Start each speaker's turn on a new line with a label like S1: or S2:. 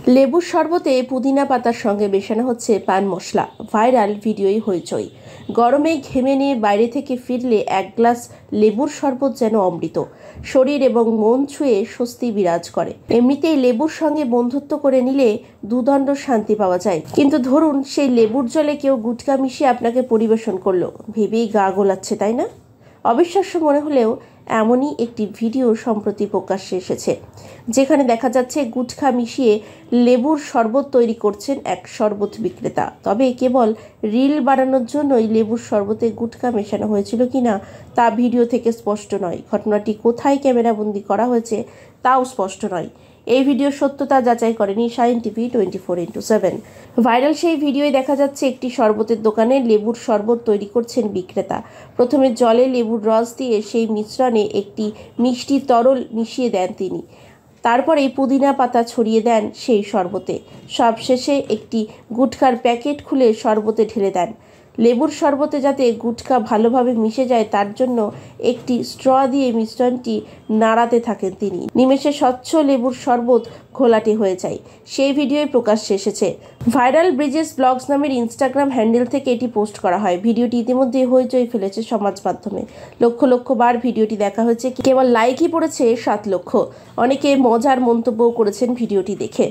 S1: লেবুর শরবতে পুদিনা পাতার সঙ্গে মেশানো হচ্ছে পান মশলা। ভাইরাল ভিডিওই হইচই। গরমে ঘেমে নিয়ে বাইরে থেকে ফিরলে এক গ্লাস লেবুর শরবত যেন অমৃত। শরীর এবং মন ছুঁয়ে স্বস্তি বিরাজ করে। এমনিতেই লেবুর সঙ্গে বন্ধুত্ব করে নিলে দুদণ্ড শান্তি পাওয়া যায়, কিন্তু ধরুন সেই লেবুর জলে কেউ গুটকা মিশিয়ে আপনাকে পরিবেশন করলো, ভেবেই গা গোলাচ্ছে, তাই না? অবিশ্বাস্য মনে হলেও এমনই একটি ভিডিও সম্প্রতি প্রকাশ্যে এসেছে, যেখানে দেখা যাচ্ছে গুটখা মিশিয়ে লেবুর শরবত তৈরি করছেন এক শরবত বিক্রেতা। তবে কেবল রিল বানানোর জন্যই লেবুর শরবতে গুটখা মেশানো হয়েছিল কিনা তা ভিডিও থেকে স্পষ্ট নয়। ঘটনাটি কোথায় ক্যামেরাবন্দি করা হয়েছে তাও স্পষ্ট নয়। এই ভিডিওর সত্যতা যাচাই করেনি শাইন টিভি 24x7। ভাইরাল সেই ভিডিওয় দেখা যাচ্ছে একটি শরবতের দোকানে লেবুর শরবত তৈরি করছেন বিক্রেতা। প্রথমে জলে লেবুর রস দিয়ে সেই মিশ্রণে একটি মিষ্টি তরল মিশিয়ে দেন তিনি। তারপরে পুদিনা পাতা ছড়িয়ে দেন সেই শরবতে। সবশেষে একটি গুটখার প্যাকেট খুলে শরবতে ঢেলে দেন। লেবুর শরবতে যাতে গুটখা ভালোভাবে মিশে যায় তার জন্য একটি স্ট্র দিয়ে মিশ্রণটি নাড়াতে থাকেন তিনি। নিমেষে স্বচ্ছ লেবুর শরবত ঘোলাটে হয়ে যায়। সেই ভিডিওয় প্রকাশ্যে এসেছে। ভাইরাল ব্রিজেস ব্লগস নামের ইনস্টাগ্রাম হ্যান্ডেল থেকে এটি পোস্ট করা হয়। ভিডিওটি ইতিমধ্যে হইচই ফেলেছে সমাজ মাধ্যমে। লক্ষ লক্ষ বার ভিডিওটি দেখা হয়েছে, কেবল লাইকই পড়েছে 7 লক্ষ। অনেকে মজার মন্তব্যও করেছেন ভিডিওটি দেখে।